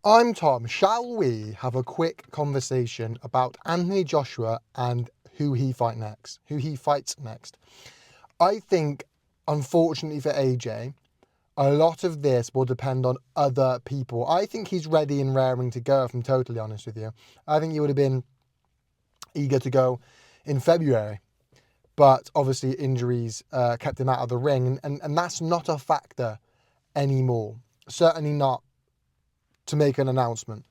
I'm Tom. Shall we have a quick conversation about Anthony Joshua and who he fights next? I think, unfortunately for AJ, a lot of this will depend on other people. I think he's ready and raring to go, if I'm totally honest with you. I think he would have been eager to go in February, but obviously injuries kept him out of the ring, and that's not a factor anymore. Certainly not to make an announcement.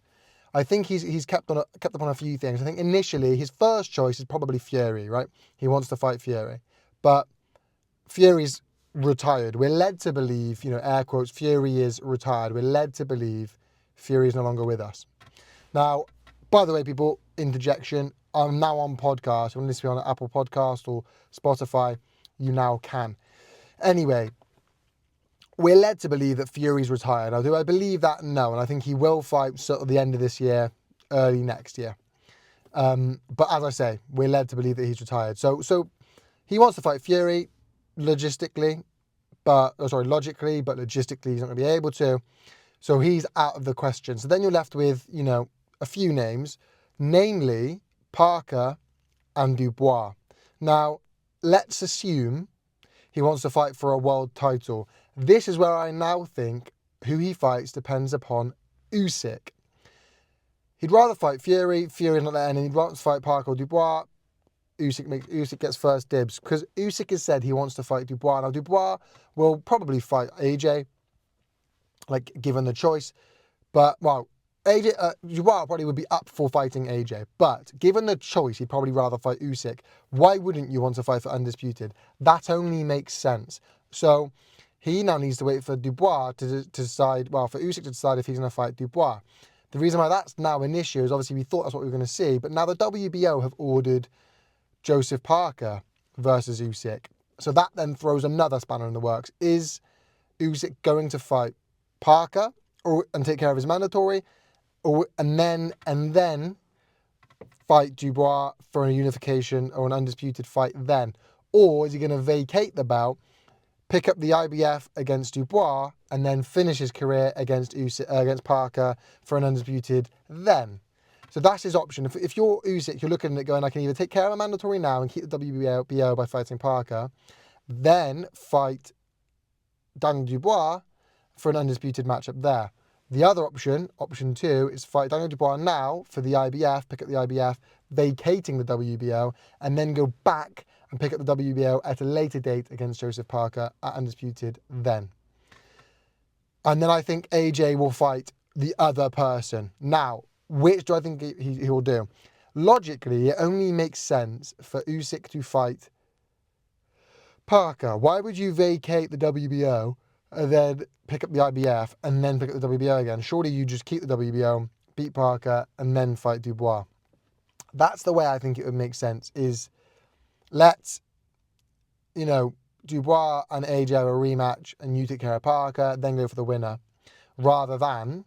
I think he's kept upon a few things. I think initially his first choice is probably Fury, right? He wants to fight Fury, but Fury's retired. We're led to believe, air quotes, Fury is retired. We're led to believe Fury is no longer with us. Now, by the way, people, interjection, I'm now on podcast. When this be on an Apple Podcast or Spotify, you now can. Anyway, we're led to believe that Fury's retired. Now, do I believe that? No, and I think he will fight sort of the end of this year, early next year. But as I say, we're led to believe that he's retired. So he wants to fight Fury logically, but logistically he's not going to be able to. So he's out of the question. So then you're left with, a few names, namely Parker and Dubois. Now, let's assume he wants to fight for a world title. This is where I now think who he fights depends upon Usyk. He'd rather fight Fury. Fury's not letting him. He'd rather fight Parker or Dubois. Usyk gets first dibs because Usyk has said he wants to fight Dubois. Now, Dubois will probably fight AJ, given the choice. But, Dubois probably would be up for fighting AJ. But given the choice, he'd probably rather fight Usyk. Why wouldn't you want to fight for Undisputed? That only makes sense. So he now needs to wait for Dubois to decide, for Usyk to decide if he's going to fight Dubois. The reason why that's now an issue is obviously we thought that's what we were going to see. But now the WBO have ordered Joseph Parker versus Usyk. So that then throws another spanner in the works. Is Usyk going to fight Parker and take care of his mandatory, and then fight Dubois for a unification or an undisputed fight then? Or is he going to vacate the belt, pick up the IBF against Dubois, and then finish his career against Parker for an undisputed then? So that's his option. If you're Usyk, you're looking at it going, I can either take care of a mandatory now and keep the WBO by fighting Parker, then fight Daniel Dubois for an undisputed matchup there. The other option 2, is fight Daniel Dubois now for the IBF, pick up the IBF, vacating the WBO, and then go back and pick up the WBO at a later date against Joseph Parker at undisputed then. And then I think AJ will fight the other person. Now, which do I think he will do? Logically, it only makes sense for Usyk to fight Parker. Why would you vacate the WBO and then pick up the IBF and then pick up the WBO again? Surely you just keep the WBO, beat Parker, and then fight Dubois. That's the way I think it would make sense, is let's, Dubois and AJ have a rematch and you take care of Parker, then go for the winner, rather than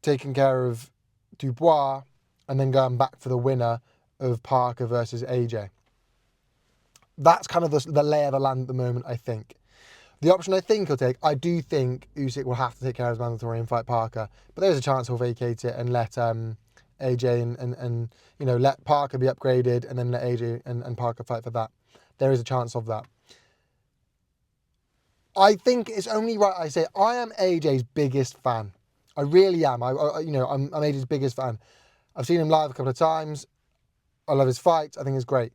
taking care of Dubois and then going back for the winner of Parker versus AJ. That's kind of the lay of the land at the moment, I think. The option I think he'll take, I do think Usyk will have to take care of his mandatory and fight Parker, but there's a chance he'll vacate it and let AJ and let Parker be upgraded and then let AJ and Parker fight for that. There is a chance of that. I think it's only right I say I am AJ's biggest fan. I really am. I'm AJ's biggest fan. I've seen him live a couple of times. I love his fights. I think it's great.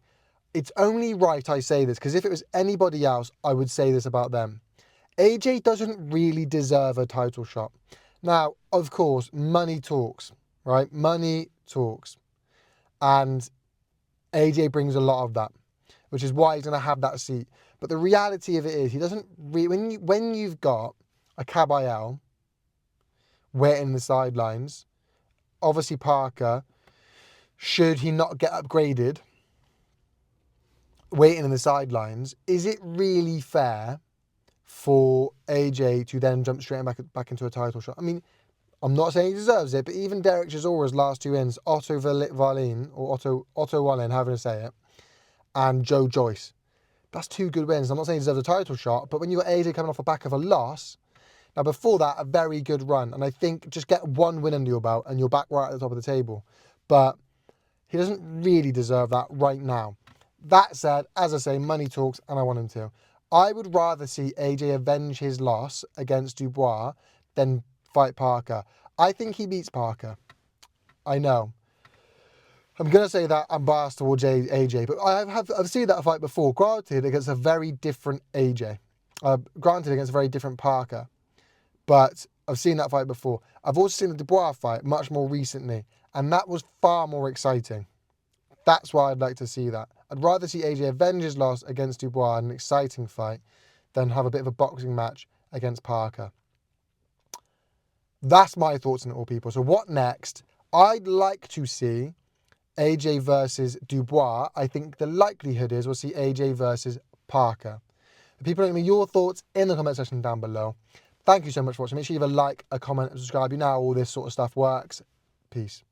It's only right I say this, because if it was anybody else, I would say this about them. AJ doesn't really deserve a title shot. Now, of course, money talks, right? Money talks. And AJ brings a lot of that, which is why he's going to have that seat. But the reality of it is, he doesn't when you've got a Kabayel waiting in the sidelines, obviously Parker, should he not get upgraded, waiting in the sidelines, is it really fair for AJ to then jump straight back into a title shot? I mean, I'm not saying he deserves it, but even Derek Chisora's last 2 wins, Otto Wallin, however to say it, and Joe Joyce, that's 2 good wins. I'm not saying he deserves a title shot, but when you've got AJ coming off the back of a loss, Now, before that, a very good run. And I think just get one win under your belt and you're back right at the top of the table. But he doesn't really deserve that right now. That said, as I say, money talks and I want him to. I would rather see AJ avenge his loss against Dubois than fight Parker. I think he beats Parker. I know. I'm going to say that I'm biased towards AJ, but I've seen that fight before. Granted, against a very different AJ. Granted, against a very different Parker. But I've seen that fight before. I've also seen the Dubois fight much more recently, and that was far more exciting. That's why I'd like to see that. I'd rather see AJ avenge his loss against Dubois in an exciting fight than have a bit of a boxing match against Parker. That's my thoughts on it all, people. So what next? I'd like to see AJ versus Dubois. I think the likelihood is we'll see AJ versus Parker. People, let me know your thoughts in the comment section down below. Thank you so much for watching. Make sure you leave a like, a comment, and subscribe. You know how all this sort of stuff works. Peace.